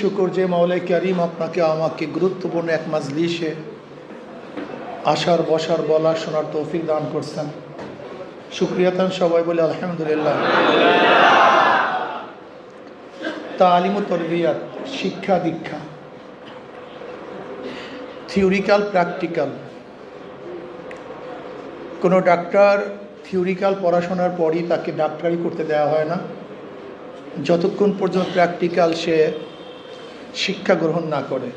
শুকর যে মাওলাই করিম আপনাকে আমাকে গুরুত্বপূর্ণ এক মাজলিসে আসার বসার বলা শোনার তৌফিক দান করছেন। শুকরিয়াতান সবাই বলে আলহামদুলিল্লাহ। তালিম ও তরবিয়াত, শিক্ষা দীক্ষা, থিওরিক্যাল প্র্যাকটিক্যাল। কোনো ডাক্তার থিওরিক্যাল পড়াশোনার পরই তাকে ডাক্তারি করতে দেওয়া হয় না যতক্ষণ পর্যন্ত প্র্যাকটিক্যাল সে শিক্ষা গ্রহণ না করে।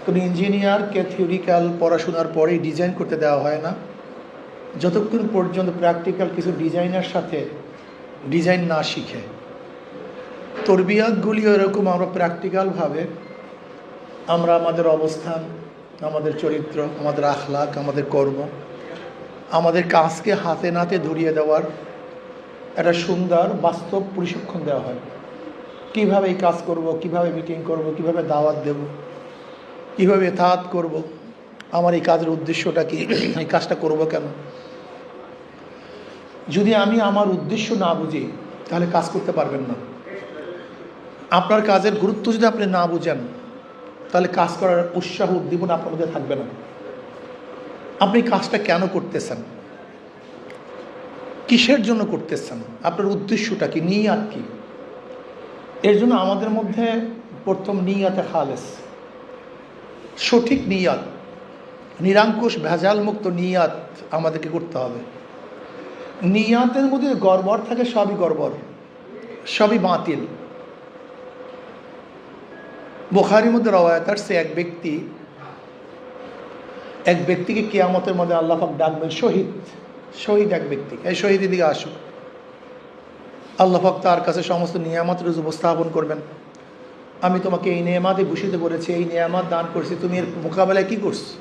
কোনো ইঞ্জিনিয়ারকে থিওরিক্যাল পড়াশোনার পরেই ডিজাইন করতে দেওয়া হয় না যতক্ষণ পর্যন্ত প্র্যাকটিক্যাল কিছু ডিজাইনের সাথে ডিজাইন না শিখে। তরবিয়াতগুলিও এরকম, আমরা প্র্যাকটিক্যালভাবে আমরা আমাদের অবস্থান, আমাদের চরিত্র, আমাদের আখলাক, আমাদের কর্ম, আমাদের কাজকে হাতে নাতে ধরিয়ে দেওয়ার একটা সুন্দর বাস্তব প্রশিক্ষণ দেওয়া হয়। কীভাবে এই কাজ করব, কিভাবে মিটিং করব, কিভাবে দাওয়াত দেব, কিভাবে এতাআত করব, আমার এই কাজের উদ্দেশ্যটা কি, এই কাজটা করব কেন। যদি আমি আমার উদ্দেশ্য না বুঝি তাহলে কাজ করতে পারবেন না। আপনার কাজের গুরুত্ব যদি আপনি না বুঝেন তাহলে কাজ করার উৎসাহ উদ্দীপনা আপনার মধ্যে থাকবে না। আপনি কাজটা কেন করতেছেন, কিসের জন্য করতেছেন, আপনার উদ্দেশ্যটা কি, নিয়াত কি। এর জন্য আমাদের মধ্যে প্রথম নিয়াতে খালেস, সঠিক নিয়াত, নিরঙ্কুশ ভেজাল মুক্ত নিয়াত আমাদেরকে করতে হবে। নিয়াতের মধ্যে গড়বড় থাকে সবই গড়বড়, সবই বাতিল। বুখারীর মধ্যে রওয়ায়াত আসছে এক ব্যক্তিকে কিয়ামতের মধ্যে আল্লাহ পাক ডাকবেন, শহীদ এক ব্যক্তিকে, এই শহীদের দিকে আসো। আল্লাহ পাক তার কাছে সমস্ত নিয়ামত রুজু উপস্থাপন করবেন। আমি তোমাকে এই নিয়ামতে ভূষিত করেছি, এই নিয়ামত দান করছি, তুমি এর মোকাবেলায় কী করছো।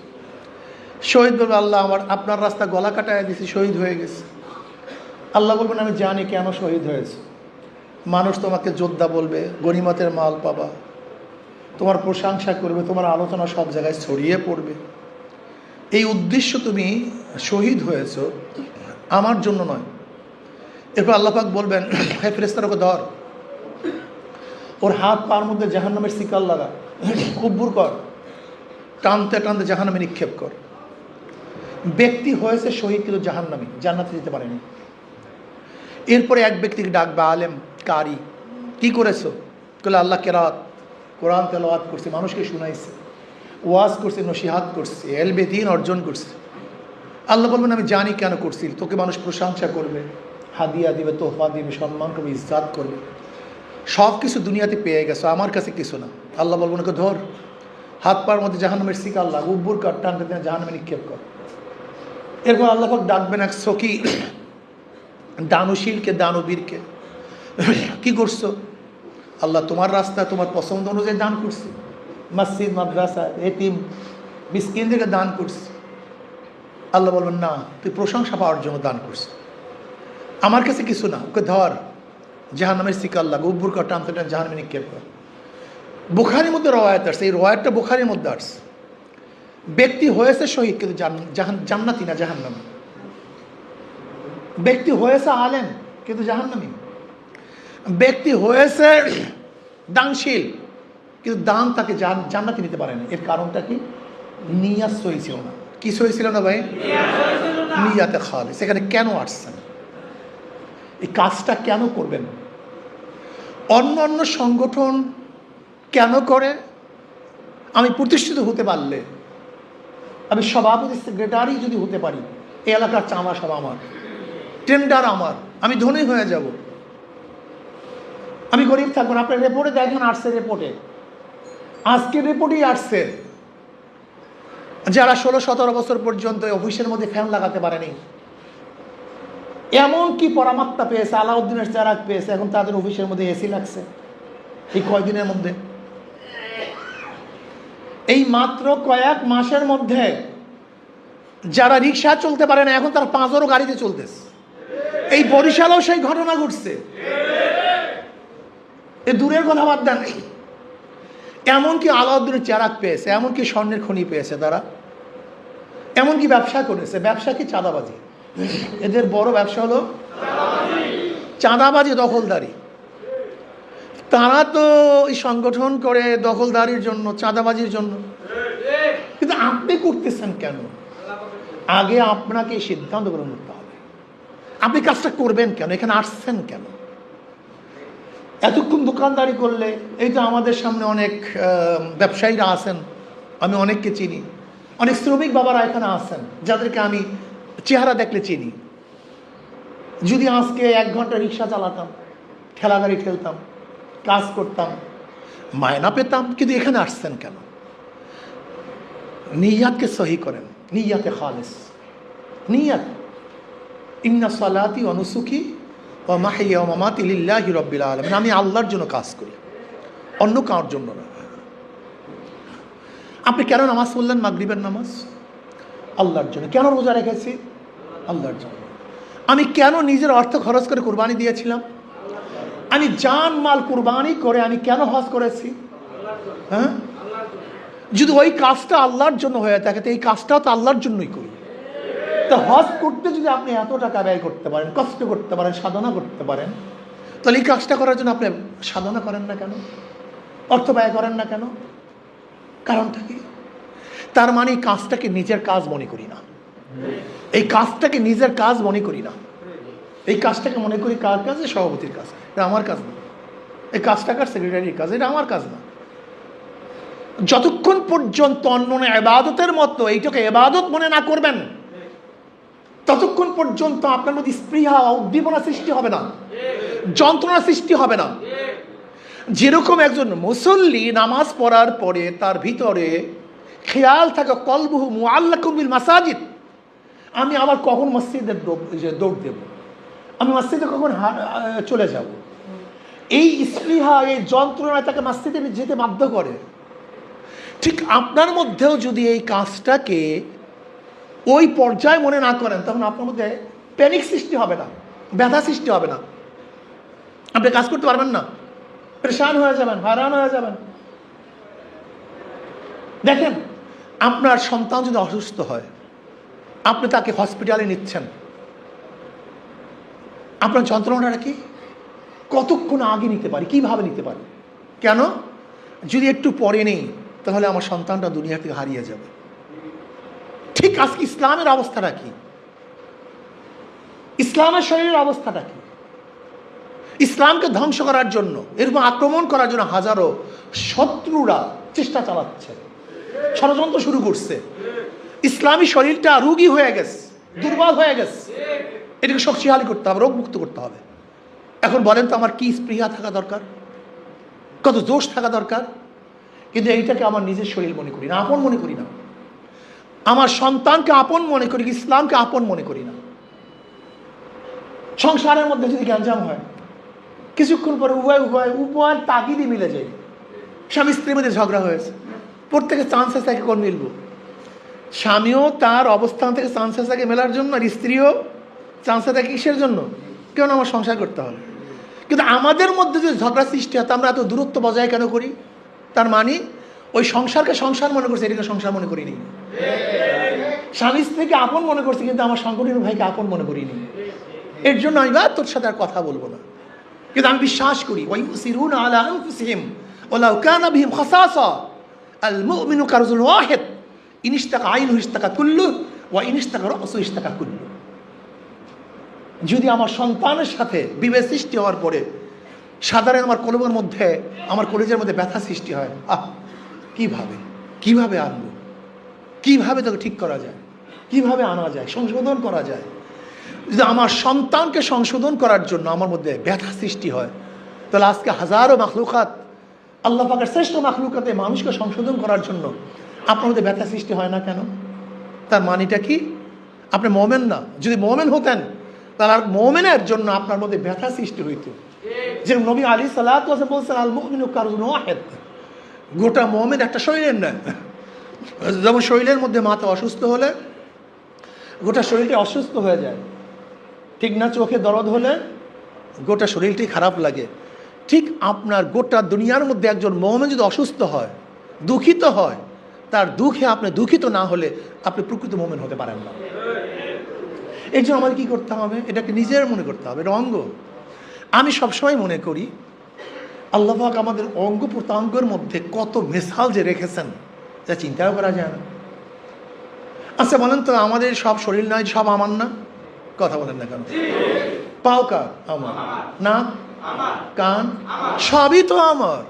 শহীদ বলবে, আল্লাহ আপনার রাস্তা গলা কাটায় দিছি, শহীদ হয়ে গেছে। আল্লাহ বলবেন, আমি জানি কেন শহীদ হয়েছে। মানুষ তোমাকে যোদ্ধা বলবে, গনিমতের মাল পাবা, তোমার প্রশংসা করবে, তোমার আলোচনা সব জায়গায় ছড়িয়ে পড়বে। এই উদ্দেশ্য তুমি শহীদ হয়েছ আমার জন্য নয়। এরপর আল্লাহ পাক বলবেন, হে ফেরেশতারা, ওকে ধর, ওর হাত পার মধ্যে জাহান্নামের শিকাল লাগা, কুব্বুর কর, টানতে টানতে জাহান্নামে নিক্ষেপ কর। ব্যক্তি হয়েছে শহীদ কিন্তু জাহান্নামী, জান্নাতে যেতে পারেনি। এরপরে এক ব্যক্তিকে ডাকবে, আলেম, কারি, কি করেছো? বলে, আল্লাহ কেরাত, কোরআন তেলাওয়াত করছে, মানুষকে শুনাইছে, ওয়াজ করছে, নসিহাত করছে, এলবে দ্বীন অর্জন করছে। আল্লাহ বলবেন, আমি জানি কেন করছি, তোকে মানুষ প্রশংসা করবে, হাদিয়া দিবে, তোহফা দিবে, সম্মান করবে, ইজ্জাত করবে। সব কিছু দুনিয়াতে পেয়ে গেছো, আমার কাছে কিছু না। আল্লাহ বলবেন, ওকে ধর, হাত পার মধ্যে জাহান্নামের শিকাল লাগ, উব্বুর কর, টানতে টানতে জাহান্নামে নিক্ষেপ কর। এরপর আল্লাহ পাক ডাকবেন এক সখী দানশীলকে, দানবীরকে, কি করছো? আল্লাহ তোমার রাস্তা, তোমার পছন্দ অনুযায়ী দান করছি, মসজিদ, মাদ্রাসা, এতিম, মিসকিনদেরকে দান করছি। আল্লাহ বলবেন, না, তুই প্রশংসা পাওয়ার জন্য দান করছিস, আমার কাছে কিছু না। ওকে ধর, জাহান্নামের শিকাল লাগ, উব্বুর কর, টানতে টানতে জাহান্নামে নিক্ষেপ কর। বুখারীর মধ্যে রওয়ায়াত আসছে, এই রওয়ায়াতটা বুখারীর মধ্যে আসছে। ব্যক্তি হয়েছে শহীদ কিন্তু জান্নাতি না, জাহান্নামী। ব্যক্তি হয়েছে আলেম কিন্তু জাহান্নামী। ব্যক্তি হয়েছে দানশীল কিন্তু দান তাকে জান্নাতে নিতে পারে না। এর কারণটা কি? নিয়াত সহি ছিল না। কি সহি ছিল না ভাই? নিয়াতে খালেস। সেখানে কেন আসছেন, এই কাজটা কেন করবেন? অন্য অন্য সংগঠন কেন করে? আমি প্রতিষ্ঠিত হতে পারলে, আমি সভাপতি সেক্রেটারি যদি হতে পারি, এই এলাকার চাঁদা সব আমার, টেন্ডার আমার, আমি ধনী হয়ে যাব, আমি গরিব থাকবো না। আপনার রিপোর্টে দেখেন, আসছে রিপোর্টে, আজকের রিপোর্টেই আসছে, যারা 16-17 বছর পর্যন্ত অফিসের মধ্যে ফ্যান লাগাতে পারেনি, এমন কি পরামাত্মা পেয়েছে, আলাউদ্দিনের চেরাগ পেয়েছে, এখন তাদের অফিসের মধ্যে এসি লাগছে এই কয়দিনের মধ্যে। এই মাত্র কয়েক মাসের মধ্যে যারা রিক্সা চলতে পারে না, এখন তারা 5 গাড়িতে চলতেছে। এই বরিশালেও সেই ঘটনা ঘটছে। এ দূরের কথা বাদ দেন, এমনকি আলাউদ্দিনের চেরাগ পেয়েছে, এমনকি স্বর্ণের খনি পেয়েছে তারা, এমনকি ব্যবসা করেছে। ব্যবসা কি? চাঁদাবাজি। এদের বড় ব্যবসা হলো চাঁদাবাজি, দখলদারি। তারা তো এই সংগঠন করে দখলদারির জন্য, চাঁদাবাজির জন্য, কিন্তু আপনি করতেছেন কেন? আগে আপনাকে সিদ্ধান্ত গ্রহণ করতে হবে, আপনি কাজটা করবেন কেন, এখানে আসছেন কেন? এতক্ষণ দোকানদারি করলে, এই তো আমাদের সামনে অনেক ব্যবসায়ীরা আছেন, আমি অনেককে চিনি, অনেক শ্রমিক বাবারা এখানে আছেন যাদেরকে আমি চেহারা দেখলে চিনি। যদি আজকে 1 ঘন্টা রিক্সা চালাতাম, ঠেলা গাড়ি ঠেলতাম, কাজ করতাম, মায়না পেতাম, কিন্তু এখানে আসছেন কেন? নিয়াতকে সহি করেন, নিয়াতে খালিস, নিয়াত। ইন্না সালাতি ওয়া নুসুকি ওয়া মাহইয়া ওয়া মামাতি লিল্লাহি রাব্বিল আলামিন, আমি আল্লাহর জন্য কাজ করি, অন্য কারোর জন্য না। আপনি কেন নামাজ পড়লেন? মাগরিবের নামাজ আল্লাহর জন্য। কেন রোজা রেখেছি? আল্লাহর জন্য। আমি কেন নিজের অর্থ খরচ করে কুরবানি দিয়েছিলাম? আমি জান মাল কুরবানি করে আমি কেন হজ করেছি? হ্যাঁ, যদি ওই কাজটা আল্লাহর জন্য হয়ে থাকে, তো এই কাজটাও তো আল্লাহর জন্যই করি। তো হজ করতে যদি আপনি এত টাকা ব্যয় করতে পারেন, কষ্ট করতে পারেন, সাধনা করতে পারেন, তাহলে এই কাজটা করার জন্য আপনি সাধনা করেন না কেন? অর্থ ব্যয় করেন না কেন? কারণটা কি? তার মানে এই কাজটাকে নিজের কাজ মনে করি না, এই কাজটাকে নিজের কাজ মনে করি না, এই কাজটাকে মনে করি কার কাজ? সভাপতির কাজ। এটা আমার কাজ না। এই কাজটা কার? সেক্রেটারির কাজ। এটা আমার কাজ না। যতক্ষণ পর্যন্ত অন্য ইবাদতের মতো এইটাকে ইবাদত মনে না করবেন, ততক্ষণ পর্যন্ত আপনার মধ্যে স্পৃহা, উদ্দীপনা সৃষ্টি হবে না, যন্ত্রণা সৃষ্টি হবে না। যেরকম একজন মুসল্লি নামাজ পড়ার পরে তার ভিতরে খেয়াল থাকে, কলবুহু মুআল্লাকুম বিল মাসাজিদ, আমি আবার কখন মসজিদে দৌড় দেব, আমি মসজিদে কখন চলে যাব, এই স্পৃহা, এই যন্ত্রণায় তাকে মসজিদে যেতে বাধ্য করে। ঠিক আপনার মধ্যেও যদি এই কাজটাকে ওই পর্যায়ে মনে না করেন, তখন আপনার মধ্যে প্যানিক সৃষ্টি হবে না, ব্যথা সৃষ্টি হবে না, আপনি কাজ করতে পারবেন না, পরেশান হয়ে যাবেন, হয়রান হয়ে যাবেন। দেখেন, আপনার সন্তান যদি অসুস্থ হয়, আপনি তাকে হসপিটালে নিচ্ছেন, আপনার যন্ত্রণাটা কি? কতক্ষণ আগে নিতে পারি, কিভাবে নিতে পারি? কেন? যদি একটু পরে নেই, তাহলে আমার সন্তানটা দুনিয়া থেকে হারিয়ে যাবে। ঠিক আজকে ইসলামের অবস্থাটা কি? ইসলামের শরীরের অবস্থাটা কি? ইসলামকে ধ্বংস করার জন্য, এরকম আক্রমণ করার জন্য হাজারো শত্রুরা চেষ্টা চালাচ্ছে, ষড়যন্ত্র শুরু করছে। ইসলামী শরীরটা রোগী হয়ে গেছে, দুর্বল হয়ে গেছে, এটাকে শক্তিশালী করতে হবে, রোগমুক্ত করতে হবে। এখন বলেন তো, আমার কি স্পৃহা থাকা দরকার, কত জোশ থাকা দরকার? কিন্তু এইটাকে আমার নিজের শরীর মনে করি না, আপন মনে করি না। আমার সন্তানকে আপন মনে করি, ইসলামকে আপন মনে করি না। সংসারের মধ্যে যদি গ্যাঞ্জাম হয়, কিছুক্ষণ পরে উভয়ের তাগিদই মিলে যায়। স্বামী স্ত্রীর মধ্যে ঝগড়া হয়েছে, প্রত্যেকের চান্সেস থাকে কোন মিলব। স্বামীও তার অবস্থান থেকে চান্সেস থাকে মেলার জন্য, আর স্ত্রীও চান্সেস থাকে কিসের জন্য? কেন? আমার সংসার করতে হবে। কিন্তু আমাদের মধ্যে যদি ঝগড়া সৃষ্টি হয়, আমরা এত দূরত্ব বজায় কেন করি? তার মানে ওই সংসারকে সংসার মনে করছে, এটাকে সংসার মনে করিনি। স্বামী স্ত্রীকে আপন মনে করছি, কিন্তু আমার সংগঠনের ভাইকে আপন মনে করিনি। এর জন্য আমি তোর সাথে আর কথা বলবো না। কিন্তু আমি বিশ্বাস করি, ওয়ায়ুসিরুনা আলা আনফুসিহিম ওয়ালাউ কানা বিহিম খাসাসা, আল মুমিনু কারজুল ওয়াহিদ, ইন ইশতাকা আইনুহু ইশতাকা কুল্লু ওয়া ইন ইশতাকা রাসুহু ইশতাকা কুল্লু। যদি আমার সন্তানের সাথে বিভেদ সৃষ্টি হওয়ার পরে সাধারণ আমার কলমের মধ্যে, আমার কলেজের মধ্যে ব্যথা সৃষ্টি হয়, কিভাবে আনবো, কিভাবে তাকে ঠিক করা যায়, কিভাবে আনা যায়, সংশোধন করা যায়। যদি আমার সন্তানকে সংশোধন করার জন্য আমার মধ্যে ব্যথা সৃষ্টি হয়, তাহলে আজকে হাজারো মাখলুকাত, আল্লাহ পাকের শ্রেষ্ঠ মাখলুকাতে মানুষকে সংশোধন করার জন্য আপনার মধ্যে ব্যথা সৃষ্টি হয় না কেন? তার মানেটা কি? আপনি মোমেন না। যদি মোমেন হতেন, তাহলে আর মোমেনের জন্য আপনার মধ্যে ব্যথা সৃষ্টি হইত। যে নবী আলী সাল্লাল্লাহু আলাইহি ওয়াসাল্লাম বলছেন, আল মুমিনু কারজুন ওয়াহিদ, গোটা মোমেন একটা শরীরের নয়। যেমন শরীরের মধ্যে মাথা অসুস্থ হলে গোটা শরীরটা অসুস্থ হয়ে যায়, ঠিক না? চোখে দরদ হলে গোটা শরীরটাই খারাপ লাগে। ঠিক আপনার গোটা দুনিয়ার মধ্যে একজন মুমিন যদি অসুস্থ হয়, দুঃখিত হয়, তার দুঃখে আপনি দুঃখিত না হলে আপনি প্রকৃত মুমিন হতে পারেন না। এই জন্য আমাদের কী করতে হবে? এটাকে নিজের মনে করতে হবে, এটা অঙ্গ। আমি সবসময় মনে করি আল্লাহ পাক আমাদের অঙ্গ প্রত্যঙ্গের মধ্যে কত মিসাল যে রেখেছেন যা চিন্তাও করা যায় না। আচ্ছা বলেন তো, আমাদের সব শরীর নয়, সব আমার না? কথা বলেন না কেন? পাও কার? আমার। নাক, কান, সবই তো আমার,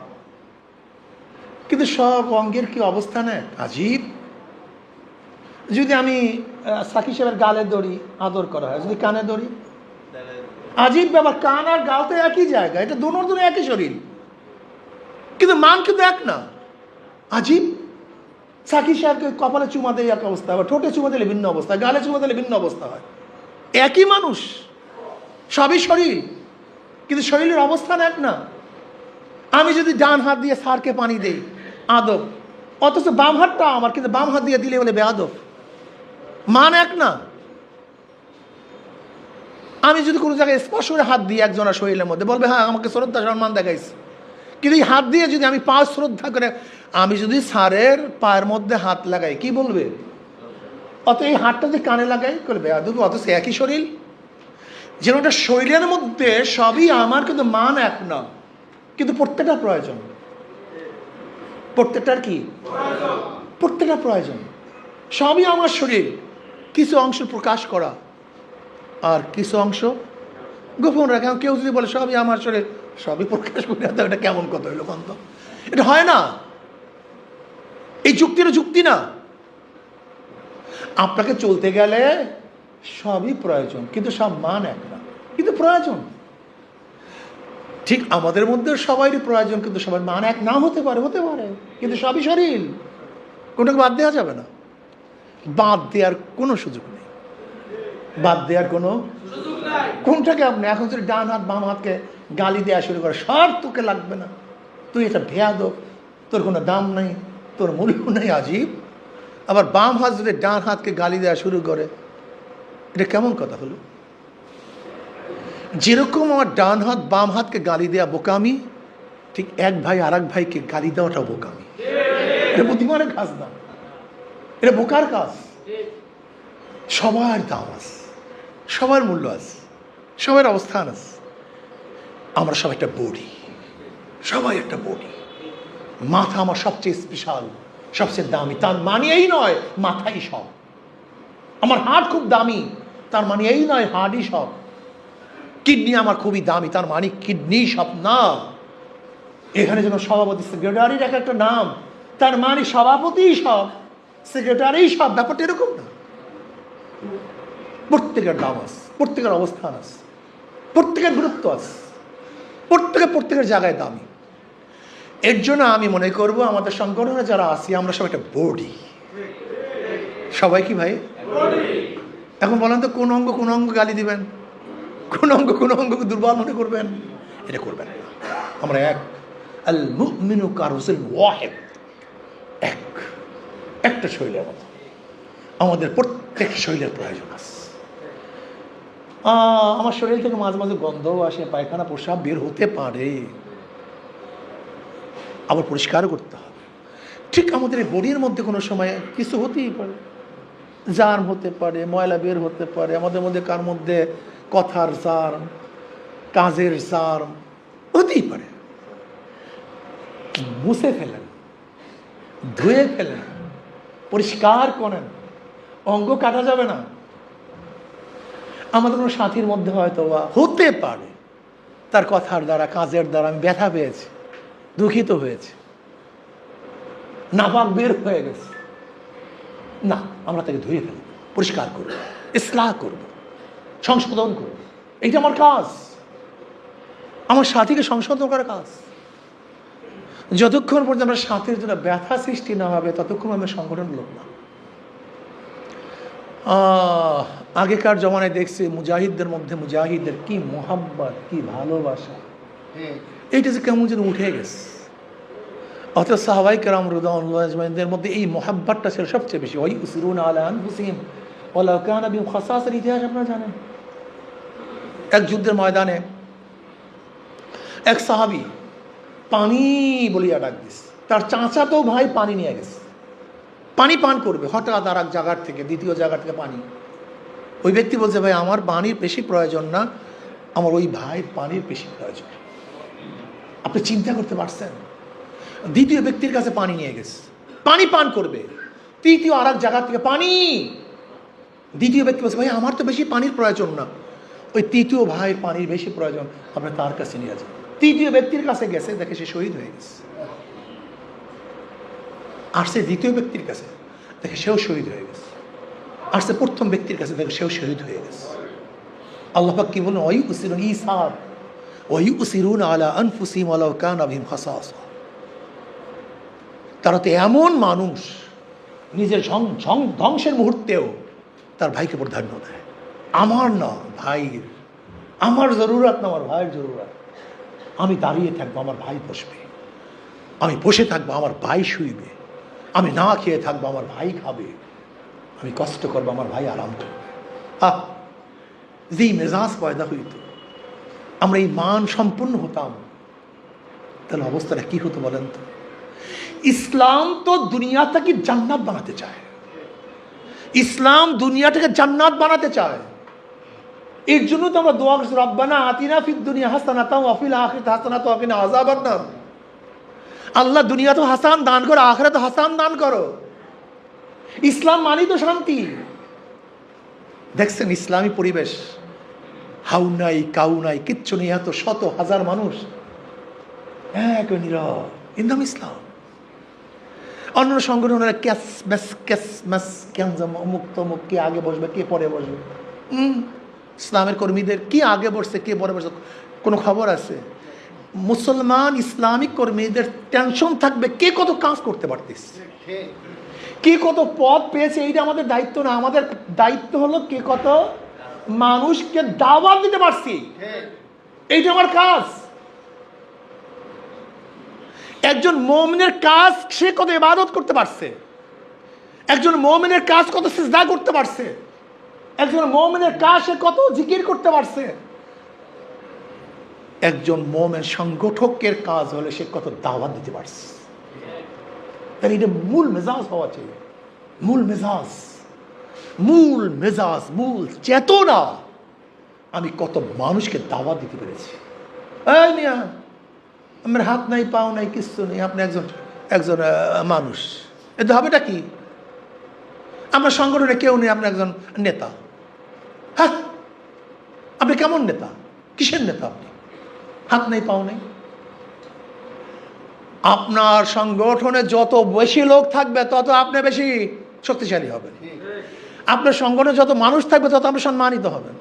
কিন্তু সব অঙ্গের কি অবস্থা নেয় আজীব। যদি আমি সাকি সাহেবের গালে দড়ি, আদর করা হয়, যদি কানে দড়ি, আজীব ব্যাপার। কান আর গাল তো একই জায়গা, এটা দুনোর দুনো একই শরীর, কিন্তু মান কিন্তু এক না। আজীব। সাকি সাহেবকে কপালে চুমা দেয় এক অবস্থা, আবার ঠোঁটে চুমা দিলে ভিন্ন অবস্থা, গালে চুমা দিলে ভিন্ন অবস্থা হয়। একই মানুষ, সবই শরীর, কিন্তু শরীরের অবস্থান এক না। আমি যদি ডান হাত দিয়ে স্যারকে পানি দেই, আদব, অথচ বাম হাতটা আমার, কিন্তু বাম হাত দিয়ে দিলে বলে বেয়াদব। মান এক না। আমি যদি কোনো জায়গায় স্পর্শ করে হাত দিই একজনের শরীরের মধ্যে, বলবে হ্যাঁ আমাকে শ্রদ্ধা সম্মান দেখাইছে, কিন্তু এই হাত দিয়ে যদি আমি পা শ্রদ্ধা করে, আমি যদি স্যারের পায়ের মধ্যে হাত লাগাই, কি বলবে? অত এই হাতটা যদি কানে লাগাই, করবে বেয়াদব। অথচ একই শরীর, যেন ওটা শরীরের মধ্যে সবই আমার, কিন্তু মান এক না, কিন্তু প্রত্যেকটা প্রয়োজন। প্রত্যেকটার কি প্রত্যেকটা প্রয়োজন। সবই আমার শরীর, কিছু অংশ প্রকাশ করা আর কিছু অংশ গোপন রাখা। কেউ যদি বলে সবই আমার শরীর, সবই প্রকাশ করে, এটা কেমন কথা হইল কন্ত? এটা হয় না। এই যুক্তির যুক্তি না। আপনাকে চলতে গেলে সবই প্রয়োজন, কিন্তু সব মান এক না, কিন্তু প্রয়োজন। ঠিক আমাদের মধ্যে সবারই প্রয়োজন, কিন্তু সবার মান এক না হতে পারে, হতে পারে, কিন্তু সবই শরীর, কোনটাকে বাদ দেওয়া যাবে না। বাদ দেওয়ার কোনো সুযোগ নেই, বাদ দেওয়ার কোনো সুযোগ নাই। কোনটাকে আপনি এখন যদি ডান হাত বাম হাতকে গালি দেওয়া শুরু করে, সব তোকে লাগবে না, তুই এটা বেয়াদব, তোর কোনো দাম নেই, তোর মূল্য নেই, আজীব। আবার বাম হাত যদি ডান হাতকে গালি দেওয়া শুরু করে, এটা কেমন কথা হলো? যেরকম আমার ডান হাত বাম হাতকে গালি দেওয়া বোকামি, ঠিক এক ভাই আর এক ভাইকে গালি দেওয়াটাও বোকামি। এটা বুদ্ধিমানের কাজ না, এটা বোকার কাজ। সবার দাম আছে, সবার মূল্য আছে, সবার অবস্থান আছে। আমরা সব একটা বডি, সবাই একটা বডি। মাথা আমার সবচেয়ে স্পেশাল, সবচেয়ে দামি, তার মানে এই নয় মাথাই সব। আমার হার্ট খুব দামি, তার মানে এই নয় হার্টই সব। কিডনি আমার খুবই দামি, তার মানে কিডনি সব না। এখানে যেন সভাপতি সেক্রেটারির এক একটা নাম, তার মানে সভাপতি সব, সেক্রেটারি সব, ব্যাপারটা এরকম না। প্রত্যেকের দাম আছে, প্রত্যেকের অবস্থান আছে, প্রত্যেকের গুরুত্ব আছে, প্রত্যেকের জায়গায় দামি। এর জন্য আমি মনে করব আমাদের সংগঠনে যারা আছি, আমরা সব একটা বডি। সবাই কি ভাই? এখন বলেন তো, কোন অঙ্গ গালি দিবেন, কোন অঙ্গকে দুর্বল মনে করবেন? এটা করবেন না। আমরা এক। আল মুমিনু কারুসুল ওয়াহিদ, একটা শরীরের মতো। আমাদের প্রত্যেক শরীরের প্রয়োজন আছে। আমার শরীর থেকে মাঝে মাঝে গন্ধও আসে, পায়খানা প্রস্রাব বের হতে পারে, আবার পরিষ্কারও করতে হবে। ঠিক আমাদের এই বডির মধ্যে কোনো সময় কিছু হতেই পারে, জার্ম হতে পারে, ময়লা বের হতে পারে, আমাদের মধ্যে কার মধ্যে কথার জার্ম, কাজের জার্ম হতেই পারে। মুছে ফেলেন, ধুয়ে ফেলেন, পরিষ্কার করেন, অঙ্গ কাটা যাবে না। আমাদের কোনো সাথীর মধ্যে হয়তো বা হতে পারে তার কথার দ্বারা, কাজের দ্বারা আমি ব্যথা পেয়েছি, দুঃখিত হয়েছে, নাপাক বের হয়ে গেছে, না, আমরা তাকে ধুয়ে ফেলব, পরিষ্কার করব, ইসলাহ করব, সংশোধন করব। এইটা আমার কাজ, আমার সাথীকে সংশোধন করার কাজ। যতক্ষণ পর্যন্ত আমরা সাথীর জন্য ব্যথা সৃষ্টি না হবে, ততক্ষণ আমরা সংগঠন লোক না। আগেকার জমানায় দেখছি মুজাহিদদের মধ্যে মুজাহিদদের কি মোহাব্বত, কি ভালোবাসা, এইটা যে কেমন যেন উঠে গেছে। অথচ সাহাবায়ে কেরাম রাদিয়াল্লাহু আজমাইনদের মধ্যে এই মোহাব্বতটা ছিল সবচেয়ে বেশি। ওই ইউসিরুনা আলা আনফুসিহিম ওয়ালাউ কানা বিহিম খাসাসার ইতিহাস আপনারা জানেন। এক যুদ্ধের ময়দানে এক সাহাবী পানি বলিয়া ডাক দিছে, তার চাচাতো ভাই পানি নিয়ে গেছে, পানি পান করবে। হঠাৎ আর এক জায়গার থেকে, দ্বিতীয় জায়গা থেকে পানি। ওই ব্যক্তি বলছে, ভাই আমার পানির বেশি প্রয়োজন না, আমার ওই ভাইয়ের পানির বেশি প্রয়োজন। আপনি চিন্তা করতে পারছেন? দ্বিতীয় ব্যক্তির কাছে পানি নিয়ে গেছে, পানি পান করবে, তৃতীয় আর এক জায়গা থেকে পানি। দ্বিতীয় ব্যক্তি বলছে, ভাই আমার তো বেশি পানির প্রয়োজন না। ওই তৃতীয় ভাই পানির বেশি প্রয়োজন, আপনি তার কাছে নিয়ে যান। তৃতীয় ব্যক্তির কাছে গেছে, দেখে সে শহীদ হয়ে গেছে। আসছে দ্বিতীয় ব্যক্তির কাছে, দেখে সেও শহীদ হয়ে গেছে। আসছে প্রথম ব্যক্তির কাছে, দেখে সেও শহীদ হয়ে গেছে। আল্লাহ পাক কি বলেন, ওয়ায়ুসিরুন ইসার ওয়ায়ুসিরুন আলা আনফুসিহিম ওয়ালাউ কানা বিহিম খাসাসা। তারা তো এমন মানুষ, নিজের ধ্বংসের মুহূর্তেও তার ভাইকে প্রাধান্য দেয়। আমার না ভাইয়ের, আমার জরুরত না আমার ভাইয়ের জরুরত। আমি দাঁড়িয়ে থাকবো, আমার ভাই বসবে। আমি বসে থাকবো, আমার ভাই শুইবে। আমি না খেয়ে থাকবো, আমার ভাই খাবে। আমি কষ্ট করবো, আমার ভাই আরাম করবে। যেই মেজাজ পয়দা হইত, আমরা এই মান সম্পন্ন হতাম, তাহলে অবস্থাটা কি হতো বলেন তো? ইসলাম তো দুনিয়াটাকে জান্নাত বানাতে চায়। ইসলাম দুনিয়াটাকে জান্নাত বানাতে চায়। এর জন্য তো আমরা দোয়া করছি, রব্বানা আতিনা ফিদ দুনিয়া হাসানাতাও ওয়া ফিল আখিরাতি হাসানাতাও ওয়া কিনা আযাবান নার। আল্লাহ দুনিয়া তো হাসান দান করো, আখিরাতে হাসান দান করো। ইসলাম মানেই তো শান্তি। দেখছেন ইসলামী পরিবেশ, হাউ নাই কাউ নাই, কিচ্ছু নেই, এত শত হাজার মানুষ এক নীরব, ইন্দম ইসলাম। অন্য সংগঠনের ক্যাস ম্যাস ক্যাস ম্যাস ক্যানজাম, অমুক তমুক, কে আগে বসবে কে পরে বসবে। ইসলামের কর্মীদের কি আগে বসছে কে পরে বসছে কোনো খবর আছে? মুসলমান ইসলামিক কর্মীদের টেনশন থাকবে কে কত কাজ করতে পারতেছে, কে কত পদ পেয়েছে। এইটা আমাদের দায়িত্ব না। আমাদের দায়িত্ব হলো কে কত মানুষকে দাওয়াত দিতে পারছি, এইটা আমার কাজ। একজন মুমিনের কাজ সে কত ইবাদত করতে পারছে, একজন মুমিনের কাজ কত সিজদা করতে পারছে, একজন মুমিনের কাজ সে কত জিকির করতে পারছে। একজন মুমিন সংগঠকের কাজ হলে সে কত দাওয়াত দিতে পারছে। তাহলে এটা মূল মেজাজ হওয়া চাই, মূল মেজাজ, মূল মেজাজ, মূল চেতনা। আমি কত মানুষকে দাওয়াত দিতে পেরেছি। এই মিয়া, আমার হাত নাই পাও নাই কিচ্ছু নেই, আপনি একজন মানুষ, এতে হবেটা কি? আমার সংগঠনে কেউ নেই, আপনি একজন নেতা। হ্যাঁ, আপনি কেমন নেতা? কিসের নেতা আপনি? হাত নাই পাও নাই। আপনার সংগঠনে যত বেশি লোক থাকবে তত আপনি বেশি শক্তিশালী হবেন। আপনার সংগঠনে যত মানুষ থাকবে তত আপনি সম্মানিত হবেন।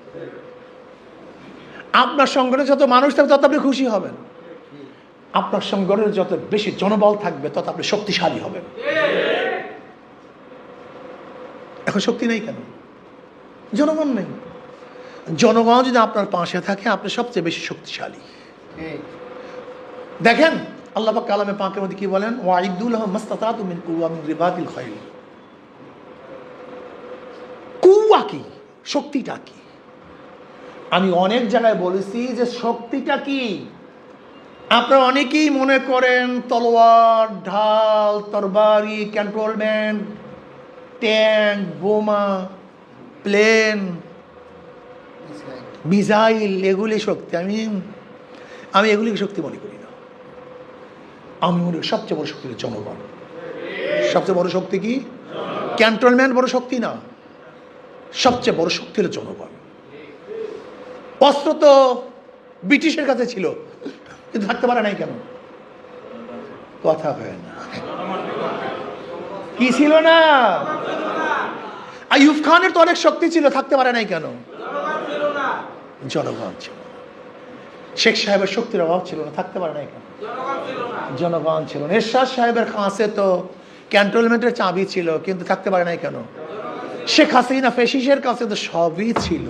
আপনার সংগঠনে যত মানুষ থাকবে তত আপনি খুশি হবেন। আপনার সংগঠনে যত বেশি জনবল থাকবে তত আপনি শক্তিশালী হবেন। এখন শক্তি নেই কেন? জনগণ নেই। জনগণ যদি আপনার পাশে থাকে আপনি সবচেয়ে বেশি শক্তিশালী। দেখেন আল্লাহ পাক কালামে পাকের মধ্যে কি বলেন, ওয়াইদু লাহুম মাসতাতাতু মিন কুওয়া মিন রিবাতিল খাইল। কুওয়া কি? শক্তিটা কি? আমি অনেক জায়গায় বলেছি যে শক্তিটা কি। আপনারা অনেকেই মনে করেন তলোয়ার, ঢাল, তরবারি, ক্যান্টনমেন্ট, ট্যাঙ্ক, বোমা, প্লেন, মিসাইল, এগুলি শক্তি। আমি এগুলিকে শক্তি মনে করি না। আমি মনে করি সবচেয়ে বড় শক্তি হলো জনগণ। সবচেয়ে বড় শক্তি কি? ক্যান্টনমেন্ট বড় শক্তি না, সবচেয়ে বড় শক্তি হলো জনগণ। অস্ত্র তো ব্রিটিশের কাছে ছিল, কিন্তু থাকতে পারে নাই কেন? কথা হয় না। কি ছিল না? আইয়ুব খানের তো অনেক শক্তি ছিল, থাকতে পারে নাই কেন? জনগণ ছিল। শেখ সাহেবের শক্তির অভাব ছিল না, থাকতে পারে নাই কেন? জনগণ ছিল। এরশাদ সাহেবের কাছে তো ক্যান্টনমেন্টের চাবি ছিল, কিন্তু থাকতে পারে নাই কেন? শেখ হাসিনা ফেসিসের কাছে তো সবই ছিল,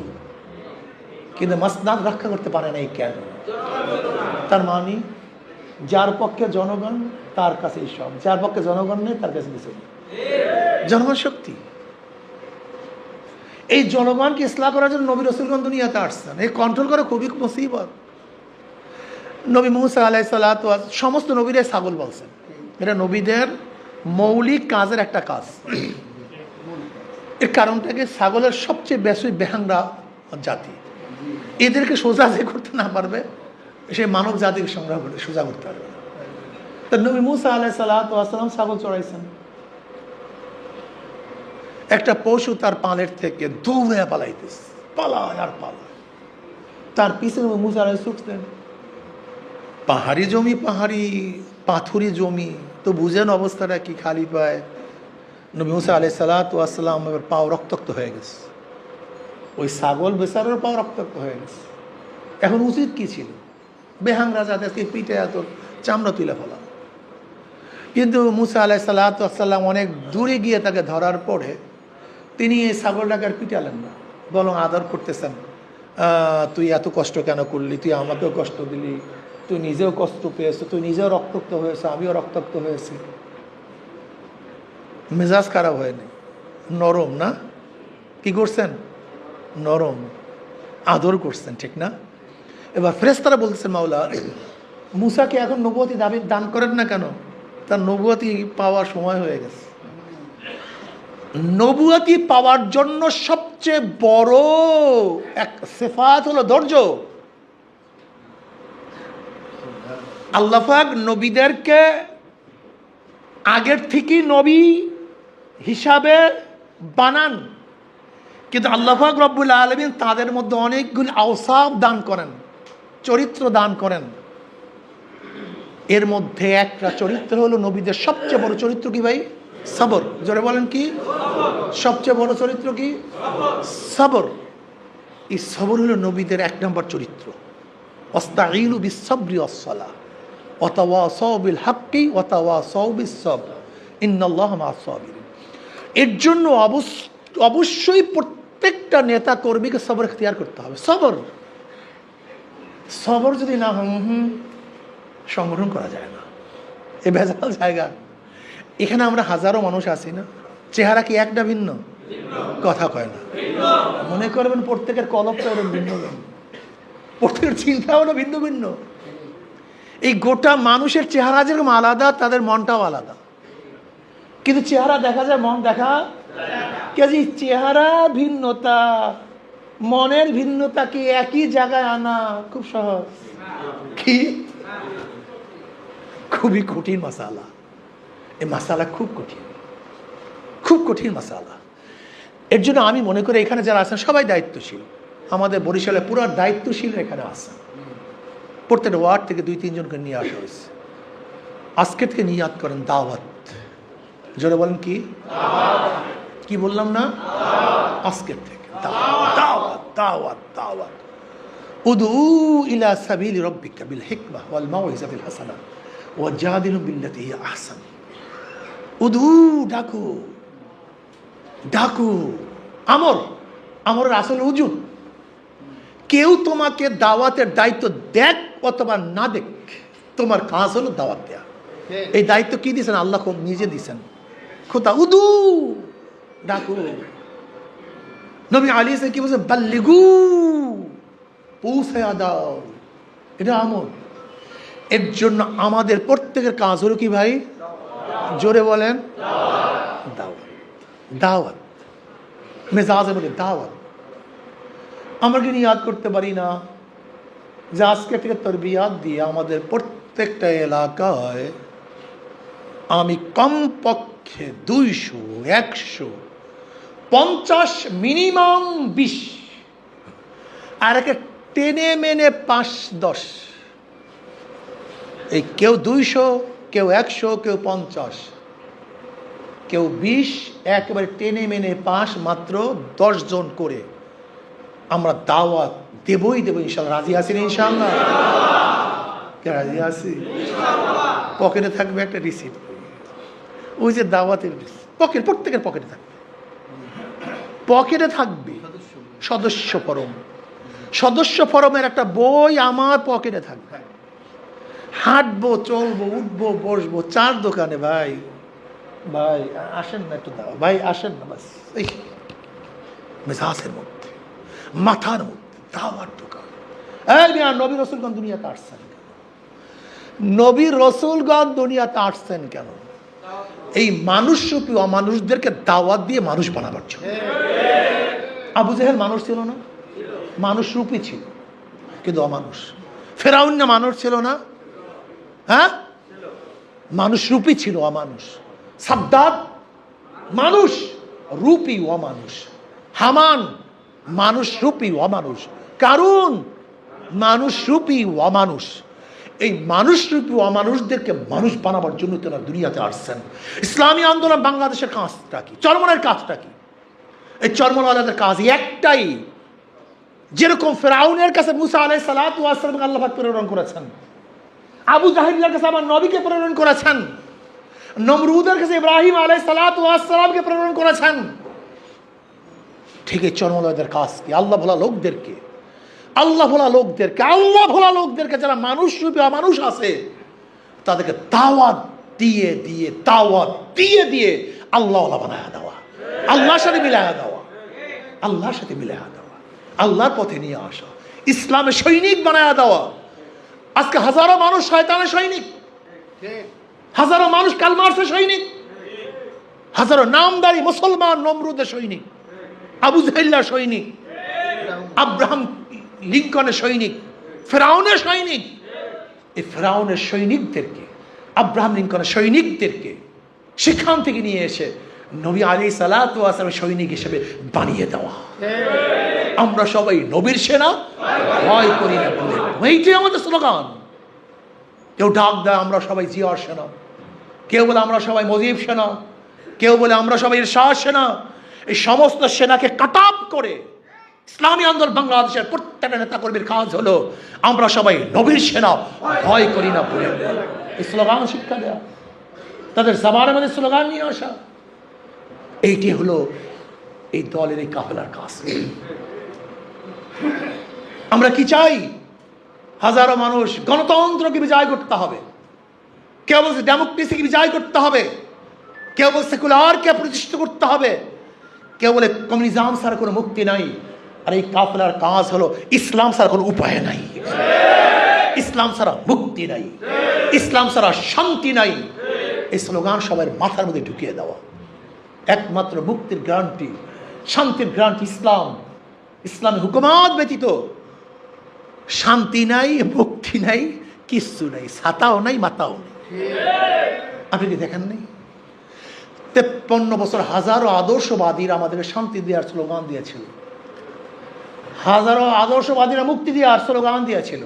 কিন্তু মাসনাদ রক্ষা করতে পারে নাই কেন? তার মানে যার পক্ষে জনগণ তার কাছেই সব, যার পক্ষে জনগণ নেই তার কাছে কিছু নেই। জনগণ শক্তি। এই জনগণকে ইসলাহ করার জন্য নবী রাসূলগণ দুনিয়াতে আসছেন। এই কন্ট্রোল করা খুবই মুসিবত। নবী মুসা আলাইহিস সালাতু সমস্ত নবীরা ছাগল বলছেন। এটা নবীদের মৌলিক কাজের একটা কাজ। এর কারণটাকে ছাগলের সবচেয়ে বেশি বেহাংরা জাতি, এদেরকে সোজা যে করতে না পারবে সে মানব জাতিকে সংগ্রহ করে সোজা করতে পারবে না। তো নবী মুসা আলাইহিস সালাতু ওয়াস সালাম ছাগল চড়াইছেন, একটা পশু তার পালের থেকে দৌড়ে পালাইতেছে, পালায় আর পালায়, তার পিছনে মুসা আলাইহিস ছুটতেন। পাহাড়ি জমি, পাহাড়ি পাথুরি জমি, তো বুঝেন অবস্থাটা কি, খালি পায়। নবী মুসা আলাইহিস সালাতু ওয়াস সালাম এবার পাও রক্তাক্ত হয়ে গেছে, ওই ছাগল বেচারার পাও রক্তাক্ত হয়ে গেছে। এখন উচিত কি ছিল, বেহাংরা যাদেরকে পিঠে এত চামড়া তুলে ফেলা। কিন্তু মুসা আলাইহিস সালাতু ওয়াস সালাম অনেক দূরে গিয়ে তাকে ধরার পরে তিনি এই ছাগলটাকে আর পিটালেন না, বরং আদর করতেছেন। তুই এত কষ্ট কেন করলি, তুই আমাকেও কষ্ট দিলি, তুই নিজেও কষ্ট পেয়েছো, তুই নিজেও রক্তাক্ত হয়েছে, আমিও রক্তাক্ত হয়েছি। মেজাজ খারাপ হয়নি, নরম না, কি করছেন, নরম আদর করছেন, ঠিক না? এবার ফেরেশতারা বলতেছেন, মাওলা মুসাকে এখন নবুয়তি দান করেন না কেন? তার নবুয়তি পাওয়ার সময় হয়ে গেছে। নবুয়তি পাওয়ার জন্য সবচেয়ে বড় এক সিফাত হলো ধৈর্য। আল্লাহ পাক নবীদেরকে আগের থেকেই নবী হিসাবে বানান, কিন্তু আল্লাহ পাক রব্বুল আলামিন তাদের মধ্যে অনেকগুলি আওসাফ দান করেন, চরিত্র দান করেন। এর মধ্যে একটা চরিত্র হলো নবীদের সবচেয়ে বড় চরিত্র কি ভাই? সবর। জোরে বলেন কি? সবচেয়ে বড় চরিত্র কি? সবর। এই সবর হলো নবীদের এক নম্বর চরিত্র। ওয়াস্তাঈনু বিস-সাবরি ওয়াস-সালাহ ওয়া তাওয়াসাউ বিল হাক্কি ওয়া তাওয়াসাউ বিস-সাবর ইন্নাল্লাহা মা'আস-সাবিরিন। এর জন্য অবশ্যই প্রত্যেকটা নেতা কর্মীকে সবর ইখতিয়ার করতে হবে। সবর সবর যদি না হয় সংগঠন করা যায় না। এ ভেজাল জায়গা। এখানে আমরা হাজারো মানুষ আছি না, চেহারা কি একটা ভিন্ন, কথা কয় না। মনে করবেন প্রত্যেকের কলপটা ওরকম ভিন্ন ভিন্ন, প্রত্যেকের চিন্তা হলো ভিন্ন ভিন্ন। এই গোটা মানুষের চেহারা যেরকম আলাদা, তাদের মনটাও আলাদা, কিন্তু চেহারা দেখা যায়, মন দেখা কাজে চেহারা ভিন্নতা, মনের ভিন্নতাকে একই জায়গায় আনা খুব সহজ, কি খুবই কঠিন মাসালা। এই মাসালা খুব কঠিন, খুব কঠিন মাসালা। এর জন্য আমি মনে করি এখানে যারা আছেন সবাই দায়িত্বশীল। আমাদের বরিশালে পুরো দায়িত্বশীল এখানে আছেন। প্রত্যেকটা ওয়ার্ড থেকে 2-3 জনকে নিয়ে আসা হয়েছে। আজকের থেকে নিয়াত করেন দাওয়াত। জোরে বলেন কি? কি বললাম না? আজকের থেকে দাওয়াত দাওয়াত দাওয়াত। উদউ ইলা সাবিলি রাব্বিকা বিল হিকমাহ ওয়াল মাউইজাতিল হাসানাহ ওয়াজাদিলহুম বিল্লাতী হিয়া আহসান। উদউ, ডাকো ডাকো। আমরের আসল উজুদ। কেউ তোমাকে দাওয়াতের দায়িত্ব দেখ অথবা না দেখ, তোমার কাজ হলো দাওয়াত দেয়া। এই দায়িত্ব কি দিয়েছেন? আল্লাহ নিজে দিয়েছেন। খোদা উদু, ডাকো। নবী আলী কি বলছে? বাল্লিগু, পৌঁছে দাও। এটা আমল। এর জন্য আমাদের প্রত্যেকের কাজ হলো কি ভাই? জোরে বলেন, দাওয়াত দাওয়াত। মেজাজের মধ্যে দাওয়াত। আমরা কি ইয়াদ করতে পারি না যে আজকে থেকে তরবিয়াত দিয়ে আমাদের প্রত্যেকটা এলাকায় আমি কমপক্ষে 200, 150, মিনিমাম 20, আর একে টেনে মেনে 5-10, এই কেউ 200, কেউ 100, কেউ 50, কেউ 20, একেবারে টেনে মেনে 5, মাত্র 10 জন করে আমরা দাওয়াত দেবই দেব ইনশাআল্লাহ। রাজি আছি না ইনশাআল্লাহ? রাজি আছি। পকেটে থাকবে একটা রিসিপ্ট, ওই যে দাওয়াতের পকেট, প্রত্যেকের পকেটে থাকবে, পকেটে থাকবে সদস্য ফরম। সদস্য ফরমের একটা বই আমার পকেটে থাকবে। হাঁটবো, চলবো, উঠবো, বসবো, 4 দোকানে, ভাই ভাই আসেন না একটু দাও, ভাই আসেন না, বাস এই মেজাজের মধ্যে, মাথার মধ্যে দাওয়ার দোকান। নবী রসুলগণ দুনিয়াতে আসছেন কেন? নবী রসুলগণ দুনিয়াতে আসছেন কেন? এই মানুষরূপী অমানুষদেরকে দাওয়াত দিয়ে মানুষ বানাবার জন্য। আবু জেহেল মানুষ ছিল না? মানুষরূপী ছিল, কিন্তু অমানুষ। ফেরাউন না মানুষ ছিল না? হ্যাঁ, মানুষ রূপী ছিল, অমানুষ। সাদ্দাত মানুষ রূপী অমানুষ। হামান মানুষ রূপী অমানুষ। কারুন মানুষ রূপী অমানুষ। এই মানুষ রূপী অমানুষদেরকে মানুষ বানাবার জন্য তারা দুনিয়াতে আসছেন। ইসলামী আন্দোলন বাংলাদেশের কাজটা কি? চরমনের কাজটা কি? এই চরমনওয়ালাদের কাজ একটাই, যেরকম ফেরাউনের কাছে মুসা আলাইহিস সালাতু ওয়াস সালামকে আল্লাহ পাক প্রেরণ করেছেন, আবু জাহেলের কাছে আমার নবীকে প্রেরণ করেছেন, নমরুদের কাছে ইব্রাহিম আলাইহিস সালাতু ওয়াস সালামকে প্রেরণ করেছেন, ঠিক এই চরমনওয়ালাদের কাজ কি? আল্লাহ ভোলা লোকদেরকে, আল্লাহ ভোলা লোকদেরকে, আল্লাহ ভোলা লোকদেরকে, যারা মানুষ রূপী অমানুষ আছে, তাদেরকে দাওয়াত দিয়ে দিয়ে দাওয়াত দিয়ে দিয়ে আল্লাহ বানায়া দেওয়া, আল্লাহর সাথে মিলায়া দেওয়া, আল্লাহর সাথে মিলায়া দেওয়া, আল্লাহর পথে নিয়ে আসা, ইসলামের সৈনিক বানায়া দেওয়া। আজকে হাজারো মানুষ শয়তানের সৈনিক, হাজারো মানুষ কালমার্সের সৈনিক, হাজারো নামদারি মুসলমান নমরুদের সৈনিক, আবু জাহেলের সৈনিক, আব্রাহাম লিঙ্কনের সৈনিক, ফেরাউনের সৈনিক। এই ফেরাউনের সৈনিকদেরকে, আব্রাহাম লিঙ্কনের সৈনিকদেরকে সেখান থেকে নিয়ে এসে নবী আলাইহিস সালাতু ওয়াস সালামের সৈনিক হিসেবে বানিয়ে দেওয়া। আমরা সবাই নবীর সেনা, ভয় করি না বলে, এইটাই আমাদের স্লোগান। কেউ ডাক দেয় আমরা সবাই জিয়ার সেনা, কেউ বলে আমরা সবাই মুজিব সেনা, কেউ বলে আমরা সবাই ইরশাদ সেনা। এই সমস্ত সেনাকে কাট আপ করে ইসলামী আন্দোলন বাংলাদেশের প্রত্যেকটা নেতা কর্মীর কাজ হলো আমরা সবাই নবীর সেনা, ভয় করি না বলে এই স্লোগান শিক্ষা দেওয়া, তাদের জবানের মধ্যে স্লোগান নিয়ে আসা। এইটি হলো এই দলের এই কাফেলার কাজ। আমরা কি চাই? হাজারো মানুষ গণতন্ত্রকে বিজয় করতে হবে, কেউ বলছে ডেমোক্রেসিকে বিজয় করতে হবে, কেউ বলছে সেকুলারকে প্রতিষ্ঠিত করতে হবে, কেউ বলে কমিউনিজম ছাড়া কোনো মুক্তি নাই। আর এই কাফেলার কাজ হলো ইসলাম ছাড়া কোনো উপায় নাই, ইসলাম ছাড়া মুক্তি নাই, ইসলাম ছাড়া শান্তি নাই। এই স্লোগান সবার মাথার মধ্যে ঢুকিয়ে দেওয়া। একমাত্র মুক্তির গ্যারান্টি, শান্তির গ্যারান্টি ইসলাম। ইসলামের হুকুমাত ব্যতীত শান্তি নাই, মুক্তি নাই, কিচ্ছু নাই, ছাতাও নাই, মাথাও নেই। আপনি কি দেখেন নাই? 53 বছর হাজারো আদর্শবাদীরা আমাদেরকে শান্তি দেওয়ার স্লোগান দিয়েছিল, হাজারো আদর্শবাদীরা মুক্তি দেওয়ার স্লোগান দিয়েছিল,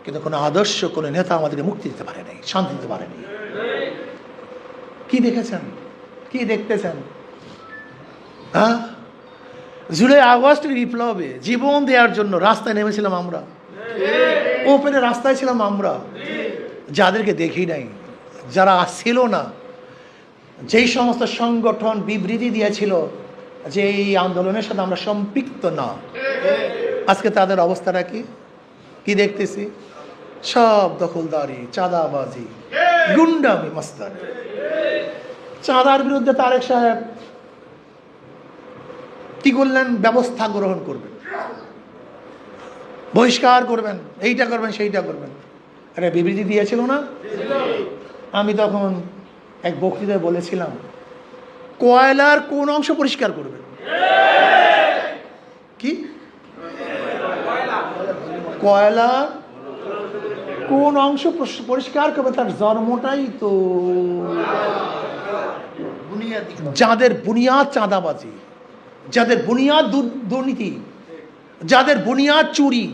কিন্তু কোনো আদর্শ, কোনো নেতা আমাদেরকে মুক্তি দিতে পারে নাই, শান্তি দিতে পারেনি। কি দেখেছেন? কি দেখতেছেন? হ্যাঁ, জুলাই আগস্টের বিপ্লবে জীবন দেওয়ার জন্য রাস্তায় নেমেছিলাম আমরা, ওপেনে রাস্তায় ছিলাম আমরা, যাদেরকে দেখি নাই, যারা ছিল না, যেই সমস্ত সংগঠন বিবৃতি দিয়েছিল যে এই আন্দোলনের সাথে আমরা সম্পৃক্ত না, আজকে তাদের অবস্থাটা কি? কি দেখতেছি? সব দখলদারি, চাঁদাবাজি, গুন্ডামি, মাস্তানি। চাঁদার বিরুদ্ধে তারেক সাহেব কি করলেন? ব্যবস্থা গ্রহণ করবেন, বহিষ্কার করবেন, এইটা করবেন, সেইটা করবেন। আরে বিবৃতি দিয়েছিল না? আমি তখন এক বক্তৃতায় বলেছিলাম, কয়লার কোন অংশ পরিষ্কার করবেন? কি কয়লার কোন অংশ পরিষ্কার করবে? তার জন্মটাই তো যাদের বুনিয়াদ চাঁদাবাজি, যাদের বুনিয়াদ দুর্নীতি, যাদের বুনিয়াদ চুরি,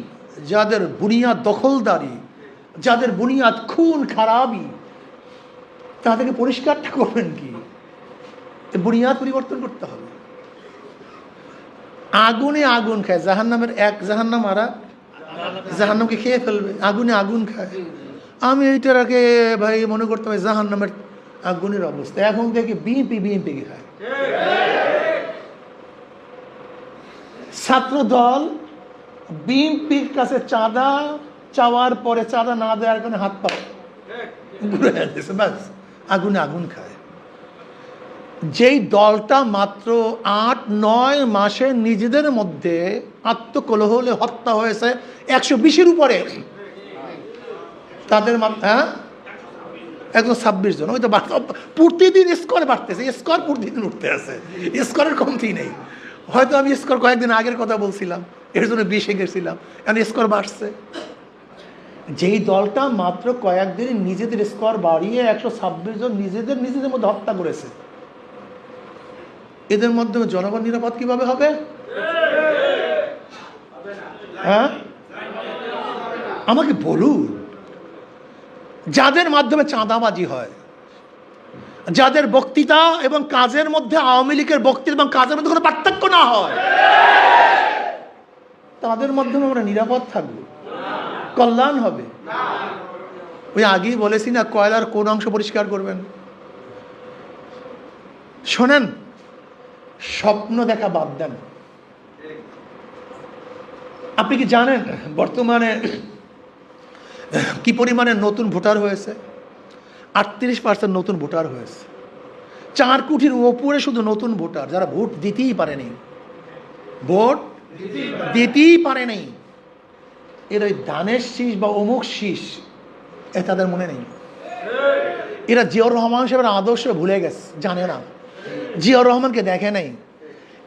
যাদের বুনিয়াদ দখলদারি, যাদের বুনিয়াদ খুন খারাপি, তাদেরকে পরিষ্কারটা করবেন কি? বুনিয়াদ পরিবর্তন করতে হবে। আগুনে আগুন খায়, জাহান্নামের এক জাহান্নাম আর জাহান্নামকে খেয়ে ফেলবে, আগুনে আগুন খায়। আমি এইটার আগে ভাই মনে করতাম জাহান্নামের আগুনের অবস্থা, এখন দেখি বিএনপিকে খায়। ছাত্র দল বিএনপির কাছে চাঁদা চাওয়ার পরে চাঁদা না দেওয়ার কারণে হাত পা ঘুরে যাচ্ছে, ব্যাস আগুনে আগুন খায়। যেই দলটা মাত্র 8-9 মাসে নিজেদের মধ্যে আত্মকলহলে হত্যা হয়েছে 120-এর উপরে, তাদের হ্যাঁ 126 জন। ওই তো প্রতিদিন স্কোর বাড়তেছে, স্কোর প্রতিদিন উঠতে আছে, স্কোরের কমতি নেই। হয়তো আমি স্কোর কয়েকদিন আগের কথা বলছিলাম, এর জন্য 20-এ গেছিলাম, এখন স্কোর বাড়ছে। যেই দলটা মাত্র কয়েকদিন নিজেদের স্কোর বাড়িয়ে 126 জন নিজেদের মধ্যে হত্যা করেছে, এদের মাধ্যমে জনগণ নিরাপদ কিভাবে হবে? হ্যাঁ, আমাকে বলুন। যাদের মাধ্যমে চাঁদাবাজি হয়, যাদের বক্তৃতা এবং কাজের মধ্যে আওয়ামী লীগের বক্তৃতা এবং কাজের মধ্যে কোনো পার্থক্য না হয়, তাদের মাধ্যমে আমরা নিরাপদ থাকবো, কল্যাণ হবে। ওই আগেই বলেছি না, কয়লার কোন অংশ পরিষ্কার করবেন? শোনেন, স্বপ্ন দেখা বাদ দেন। আপনি কি জানেন বর্তমানে কি পরিমাণে নতুন ভোটার হয়েছে? 38% নতুন ভোটার হয়েছে। 4 কোটির ওপরে শুধু নতুন ভোটার, যারা ভোট দিতেই পারেনি, ভোট দিতেই পারেনি। এর ওই ধানের শীষ বা অমুক শীষ এ তাদের মনে নেই। এরা জিয়াউর রহমান সাহেবের আদর্শ ভুলে গেছে, জানে না, জিয়াউর রহমানকে দেখে নাই।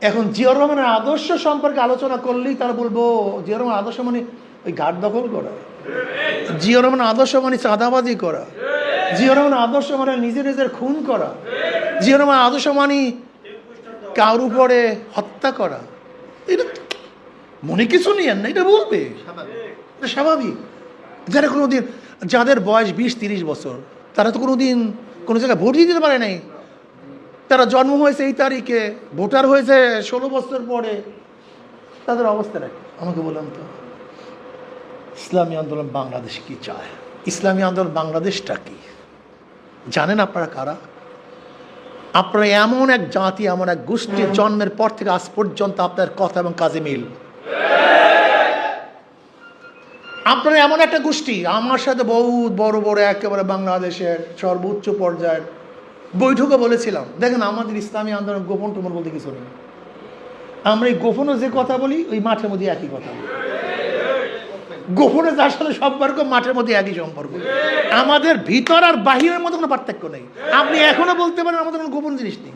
এখন জিয়াউর রহমানের আদর্শ সম্পর্কে আলোচনা করলেই তারা বলবো জিয়াউর রহমান আদর্শ মানে ওই ঘাট দখল করা, জিয়াউর রহমান আদর্শ মানে চাঁদাবাজি করা, জিয়াউর রহমান আদর্শ মানে নিজের খুন করা, জিয়াউর রহমান আদর্শ মানে কারোর উপরে হত্যা করা। এটা মনে কিছু নিয়েন না, এটা বলবে, এটা স্বাভাবিক। যারা কোনোদিন, যাদের বয়স 20-30 বছর, তারা তো কোনোদিন কোনো জায়গায় ভোটই দিতে পারে নাই। তারা জন্ম হয়েছে এই তারিখে, ভোটার হয়েছে 16 বছর পরে। তাদের অবস্থা রাখে আমাকে বললাম তো, ইসলামী আন্দোলন বাংলাদেশ কি চায়? ইসলামী আন্দোলন বাংলাদেশটা কি জানেন আপনারা কারা? আপনারা এমন এক জাতি, এমন এক গোষ্ঠীর, জন্মের পর থেকে আজ পর্যন্ত আপনার কথা এবং কাজে মিল। আপনারা এমন একটা গোষ্ঠী, আমার সাথে বহুত বড় বড় একেবারে বাংলাদেশের সর্বোচ্চ পর্যায়ের বৈঠকে বলেছিলাম, দেখেন আমাদের ইসলামী আন্দোলন গোপন টোপন বলতে কিছু নেই। আমরা এই গোপনে যে কথা বলি, ওই মাঠের মধ্যে একই কথা বলি। গোপনে যার সাথে সম্পর্ক, মাঠের মধ্যে একই সম্পর্ক। আমাদের ভিতর আর বাহিরের মধ্যে কোনো পার্থক্য নেই। আপনি এখনো বলতে পারেন আমাদের কোনো গোপন জিনিস নেই।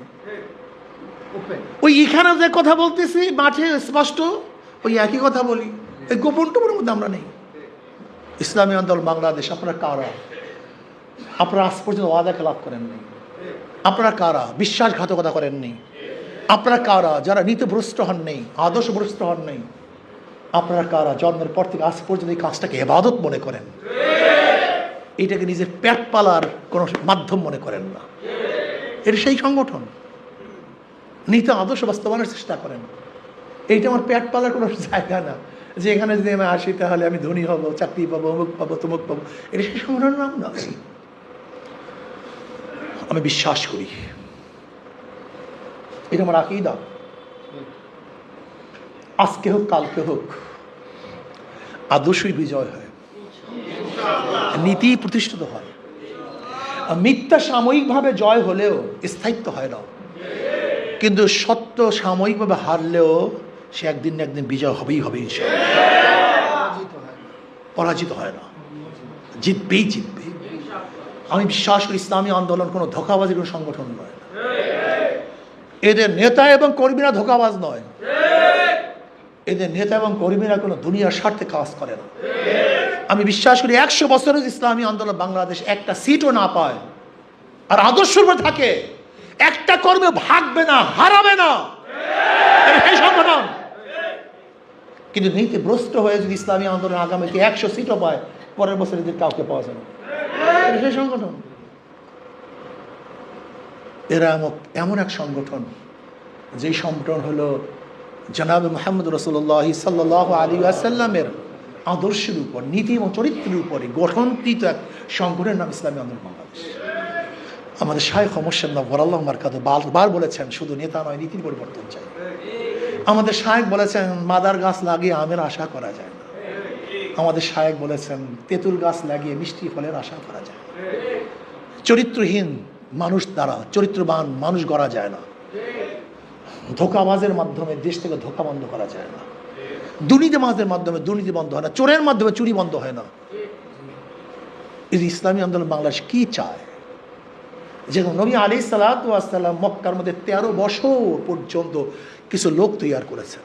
ওই এখানে যে কথা বলতেছি মাঠে স্পষ্ট, ওই একই কথা বলি। এই গোপন টোপনের মধ্যে আমরা নেই। ইসলামী আন্দোলন বাংলাদেশ, আপনারা কারা? আপনারা আজ পর্যন্ত ওয়াদা খেলাপ করেননি। আপনারা কারা? বিশ্বাসঘাতকতা করেননি। আপনারা কারা? যারা নীতিভ্রষ্ট হন নেই, আদর্শভ্রষ্ট হন নেই। আপনারা কারা? জন্মের পর থেকে আজ পর্যন্ত এই কাজটাকে ইবাদত মনে করেন, এটাকে নিজের পেট পালার কোনো মাধ্যম মনে করেন না। এটা সেই সংগঠন, নীতি আদর্শ বাস্তবায়নের চেষ্টা করেন। এইটা আমার পেট পালার কোনো জায়গা না, যে এখানে যদি আমি আসি তাহলে আমি ধনী হব, চাকরি পাবো, অমুক পাবো, তমুক পাবো। এটা সেই সংগঠনের নাম না। আমি বিশ্বাস করি, এটা আমার আকীদা। আজকে হোক কালকে হোক, আদর্শই বিজয় হয়, নীতি প্রতিষ্ঠিত হয়। মিথ্যা সাময়িকভাবে জয় হলেও স্থায়িত্ব হয় না, কিন্তু সত্য সাময়িকভাবে হারলেও সে একদিন না একদিন বিজয় হবেই হবে। পরাজিত হয় না, জিতবেই জিতবে। আমি বিশ্বাস করি ইসলামী আন্দোলন কোনো ধোঁকাবাজির কোনো সংগঠন নয়। এদের নেতা এবং কর্মীরা ধোঁকাবাজ নয়। এদের নেতা এবং কর্মীরা কোনো দুনিয়ার স্বার্থে কাজ করে না। আমি বিশ্বাস করি 100 বছরের ইসলামী আন্দোলন বাংলাদেশ একটা সিটও না পায় আর আদর্শের উপর থাকে, একটা কর্মে ভাগবে না, হারাবে না, এই সংগঠন। কিন্তু নীতিভ্রষ্ট হয়ে যদি ইসলামী আন্দোলন আগামীতে 100 সিটও পায়, পরের বছর এদের কাউকে পাওয়া যাবে না, সেই সংগঠন। এরা এমন এক সংগঠন, যেই সংগঠন হলো জনাবে মুহাম্মদ রাসূলুল্লাহ সাল্লাল্লাহু আলাইহি ওয়াসাল্লামের আদর্শের উপর, নীতি এবং চরিত্রের উপরে গঠনকৃত এক সংগঠনের নাম ইসলামী আন্দোলন বাংলাদেশ। আমাদের শায়খ মোর্শেদ নওয়ারুল্লাহ মারকাতুহু বারবার বলেছেন, শুধু নেতা নয়, নীতির পরিবর্তন চাই। আমাদের শায়খ বলেছেন, মাদার গাছ লাগিয়ে আমের আশা করা যায় না। আমাদের শায়খ বলেছেন, তেঁতুল গাছ লাগিয়ে মিষ্টি ফলের আশা করা যায় না। চরিত্রহীন মানুষ দ্বারা চরিত্রবান মানুষ গড়া যায় না। ধোঁকাবাজের মাধ্যমে দেশ থেকে ধোঁকা বন্ধ করা যায় না। দুর্নীতিবাজের মাধ্যমে দুর্নীতি বন্ধ হয় না। চোরের মাধ্যমে চুরি বন্ধ হয় না। এই ইসলামী আন্দোলন বাংলাদেশ কি চায়? যেমন নবী আলাইহিস সালাতু ওয়াস সালাম মক্কার মধ্যে 13 বছর পর্যন্ত কিছু লোক তৈরি করেছেন,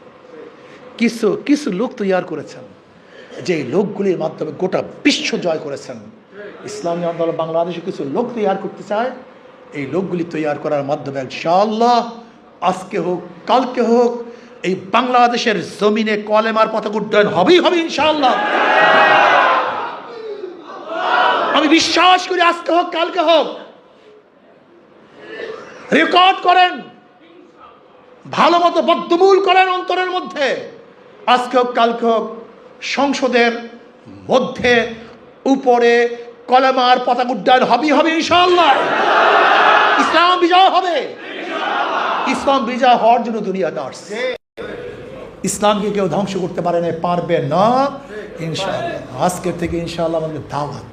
কিছু লোক তৈরি করেছেন, যে লোকগুলির মাধ্যমে গোটা বিশ্ব জয় করেছেন। ইসলামী আন্দোলন বাংলাদেশে কিছু লোক তৈরি করতে চায়, এই লোকগুলি তৈরি করার মাধ্যমে ইনশাআল্লাহ আজকে হোক কালকে হোক এই বাংলাদেশের জমিনে কলেমার পতাকা উড্ডয়ন হবেই হবে ইনশাআল্লাহ। আমি বিশ্বাস করি আজকে হোক কালকে হোক। রেকর্ড করেন, ভালো মতো বদ্ধমূল করেন অন্তরের মধ্যে, আজকে হোক কালকে হোক সংসদের মধ্যে উপরে কলেমার পতাকা উড্ডয়ন হবেই হবে ইনশাআল্লাহ। ইসলাম বিজয় হবে। ইসলাম বিজয় হওয়ার জন্য দুনিয়াতে আসছে। ইসলামকে কেউ ধ্বংস করতে পারে না, পারবে না ইনশাআল্লাহ। আজকের থেকে ইনশাআল্লাহ আমাদের দাওয়াত,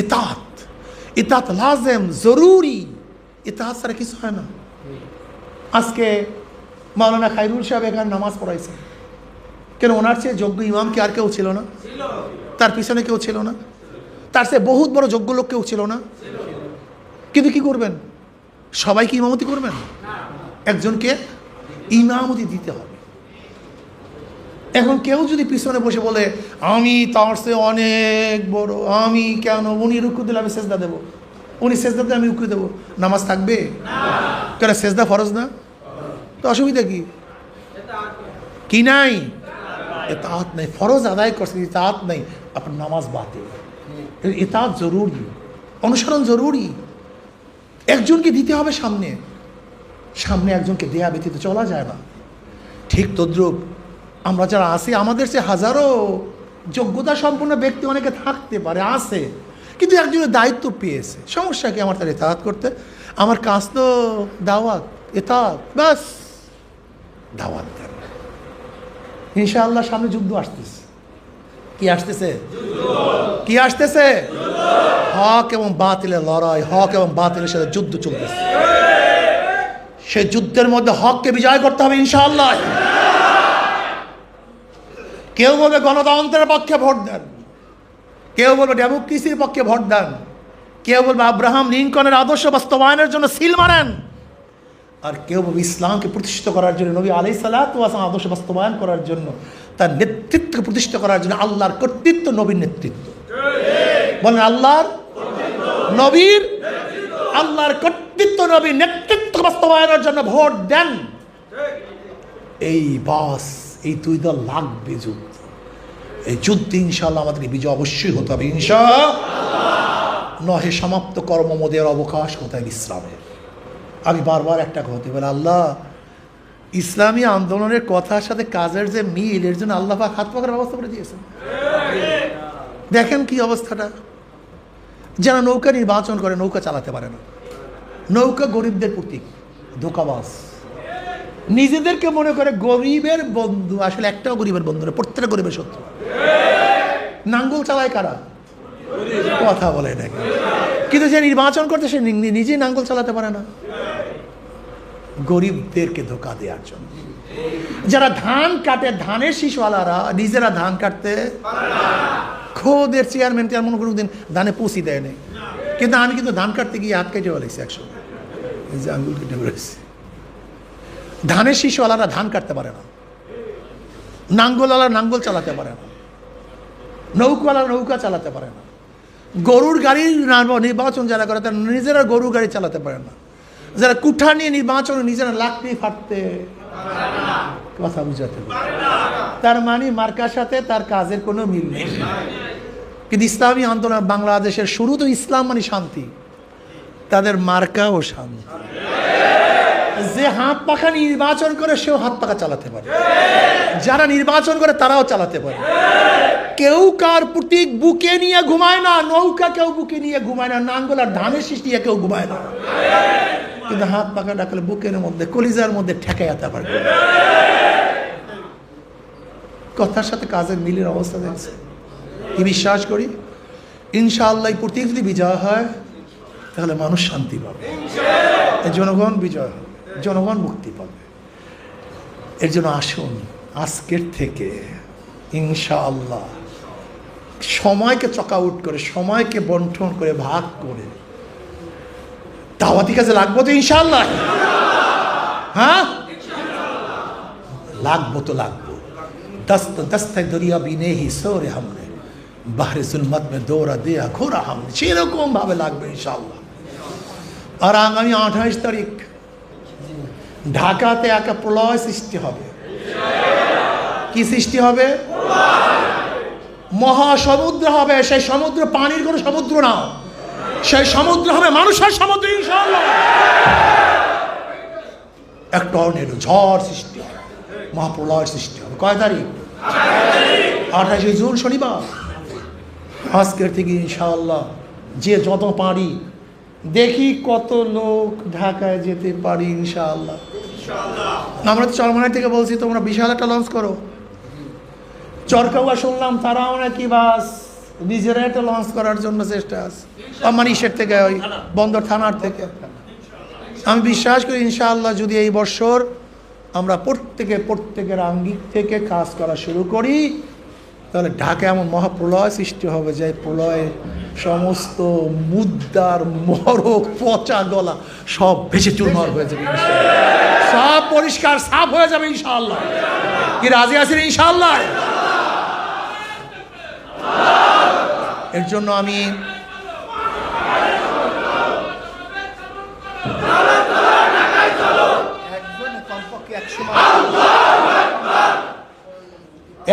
ইতাআত, ইতাআত লাজেম, জরুরি। ইতাআত ছাড়া কিছু হয় না। আজকে মাওলানা খায়রুল সাহেব এখানে নামাজ পড়াইছেন, কেন ওনার চেয়ে যোগ্য ইমাম কি আর কেউ ছিল না? তার পিছনে কেউ ছিল না? তার চেয়ে বহুত বড় যোগ্য লোক কেউ ছিল না? কিন্তু কি করবেন? সবাইকে ইমামতি করবেন? একজনকে ইমামতি দিতে হবে। এখন কেউ যদি পিছনে বসে বলে আমি তার চেয়ে অনেক বড়, আমি কেন, উনি রুকু দিলে আমি সেজদা দেবো, উনি সেজদা দিলে আমি রুকু দেবো, নামাজ থাকবে? কেন সেজদা ফরজ না? তো অসুবিধা কি? কি নাই? ইতাআত নাই, ফরজ আদায় করছে, ইতাআত নাই, আপনার নামাজ বাতিল। ইতাআত জরুরি, অনুসরণ জরুরি। একজনকে দিতে হবে সামনে, সামনে একজনকে দেয়া ব্যতীত চলা যায় না। ঠিক তদ্রূপ আমরা যারা আছি, আমাদের সে হাজারো যোগ্যতা সম্পন্ন ব্যক্তি অনেকে থাকতে পারে, আছে, কিন্তু একজনের দায়িত্ব পেয়েছে। সমস্যা কি আমার তার ইতাআত করতে? আমার কাজ তো দাওয়াত, ইতাআত, ব্যাস দাওয়াত দেন। ইনশাআল্লাহ সামনে যুদ্ধ আসতেছে। কি আসতেছে? কি আসতেছে? হক এবং বাতিলের লড়াই, হক এবং বাতিলের সাথে যুদ্ধ চলতেছে। সেই যুদ্ধের মধ্যে হককে বিজয় করতে হবে ইনশাআল্লাহ। কেউ বলবে গণতন্ত্রের পক্ষে ভোট দেন, কেউ বলবে ডেমোক্রেসির পক্ষে ভোট দেন, কেউ বলবে আব্রাহাম লিঙ্কনের আদর্শ বাস্তবায়নের জন্য সিল মারেন, আর কেউ বলবে ইসলামকে প্রতিষ্ঠিত করার জন্য, নবী আলাইহিস সালাতু ওয়াস সালাম আদর্শ বাস্তবায়ন করার জন্য, তার নেতৃত্বকে প্রতিষ্ঠা করার জন্য আল্লাহর কর্তৃত্ব, নবীর নেতৃত্ব। বলেন আল্লাহর, নবীর, আল্লাহর কর্তৃত্ব, নবীর নেতৃত্ব বাস্তবায়নের জন্য ভোট দেন। এই বাস, এই দুই দল লাগবে যুদ্ধ। এই যুদ্ধে ইনশাআল্লাহ আমাদেরকে বিজয় অবশ্যই হতে হবে ইনশাআল্লাহ। নহে সমাপ্ত কর্মমোদের অবকাশ কোথায় ইসলামের। আমি বারবার একটা কথা বলি, আল্লাহ ইসলামী আন্দোলনের কথার সাথে কাজের যে মিল, এর জন্য আল্লাহ পাক হাত পাকার ব্যবস্থা করে দিয়েছেন। দেখেন কি অবস্থাটা। যারা নৌকা নির্বাচন করে নৌকা চালাতে পারে না, নৌকা গরিবদের প্রতীক, ধোঁকাবাজ, নিজেদেরকে মনে করে গরিবের বন্ধু, আসলে একটাও গরিবের বন্ধু না, প্রত্যেকটা গরিবের শত্রু। নাঙ্গল চালায় কারা? কথা বলে নাকি? কিন্তু যে নির্বাচন করতে সে নিজেই নাঙ্গল চালাতে পারে না, গরিবদেরকে ধোঁকা দেওয়ার জন্য। যারা ধান কাটে, ধানের শীষওয়ালারা নিজেরা ধান কাটতে খোদের চেয়ারম্যান তেমন কোনোদিন ধানে পুষি দেয় নেই, কিন্তু আমি কিন্তু ধান কাটতে গিয়ে হাত কেটে বলেছি, একসঙ্গে যে আঙ্গুল কেটে বলেছি। ধানের শীষওয়ালারা ধান কাটতে পারে না, নাঙ্গলওয়ালা নাঙ্গল চালাতে পারে না, নৌকাওয়ালা নৌকা চালাতে পারে না, গরুর গাড়ির নির্বাচন যারা করে তারা নিজেরা গরুর গাড়ি চালাতে পারে না, যারা কুঠা নিয়ে নির্বাচন নিজেরা লাকড়ি ফাটতে, কথা বুঝাতে পারে। তার মানে মার্কার সাথে তার কাজের কোনো মিল নেই। কিন্তু ইসলামী আন্দোলন বাংলাদেশের শুরু তো ইসলাম মানে শান্তি, তাদের মার্কাও শান্তি। যে হাত পাখা নির্বাচন করে সেও হাত পাখা চালাতে পারে, যারা নির্বাচন করে তারাও চালাতে পারে। কেউ কার প্রতীক বুকে নিয়ে ঘুমায় না, নৌকা কেউ বুকে নিয়ে ঘুমায় না, নাঙ্গল আর ধানের শীষ নিয়ে কেউ ঘুমায় না, কিন্তু হাত পাখা ডাকলে বুকের মধ্যে, কলিজার মধ্যে ঠেকে যেতে পারে। কথার সাথে কাজের মিলের অবস্থা দেখছে। কি বিশ্বাস করি ইনশাআল্লাহ এই প্রতীক যদি বিজয় হয় তাহলে মানুষ শান্তি পাবে, জনগণ বিজয় হবে, জনগণ মুক্তি পাবে। এর জন্য আসুন আজকের থেকে ইনশাআল্লাহ সময়কে চকআউট করে, সময়কে বন্টন করে, ভাগ করে দাওয়াতি কাজে লাগবো তো ইনশাআল্লাহ। হ্যাঁ লাগবো তো লাগবো। दस्त दस्त दरिया भी नहीं सोरे हमने বাহরে জুলমাত মে দৌড়া দেয়া ঘোরা হামনে, সেরকম ভাবে লাগবে ইনশাআল্লাহ। আর আগামী 28 তারিখ ঢাকাতে একটা প্রলয় সৃষ্টি হবে। কি সৃষ্টি হবে? মহাসমুদ্র হবে। সেই সমুদ্র পানির কোনো সমুদ্র না, সেই সমুদ্র হবে মানুষের সমুদ্র ইনশাআল্লাহ। এক টর্নেডো ঝড় সৃষ্টি হবে, মহাপ্রলয় সৃষ্টি হবে। কয় তারিখ? 28 জুন শনিবার। আজকের থেকে ইনশাআল্লাহ যে যত পারি দেখি কত লোক ঢাকায় যেতে পারি ইনশাআল্লাহ। আমরা তো চরমানাই থেকে বলছি তোমরা বিশাল একটা লঞ্চ করো। চরকাওয়া শুনলাম তারাও নাকি বাস নিজেরা একটা লঞ্চ করার জন্য চেষ্টা আছে, মানিশের থেকে, ওই বন্দর থানার থেকে। আমি বিশ্বাস করি ইনশাআল্লাহ যদি এই বছর আমরা প্রত্যেকের আঙ্গিক থেকে কাজ করা শুরু করি, তাহলে ঢাকা এমন মহাপ্রলয় সৃষ্টি হবে যে প্রলয়ে সমস্ত মুদ্রার মরক পচা গলা সব ভেসে চুরমার হয়ে যাবে, সব পরিষ্কার সাফ হয়ে যাবে ইনশাআল্লাহ। কি রাজি আছেন ইনশাআল্লাহ? এর জন্য আমি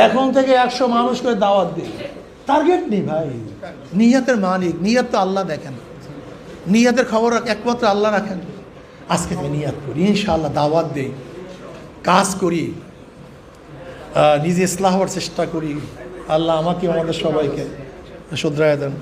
এখন থেকে 100 মানুষ করে দাওয়াত দিই। টার্গেট নেই ভাই, নিয়তের মালিক, নিয়ত তো আল্লাহ দেখেন, নিয়তের খবর একমাত্র আল্লাহ রাখেন। আজকে থেকে নিয়ত করি ইনশাআল্লাহ, দাওয়াত দেই, কাজ করি, নিজে ইসলাহ হওয়ার চেষ্টা করি। আল্লাহ আমাকে আমাদের সবাইকে শুধরায় দেন।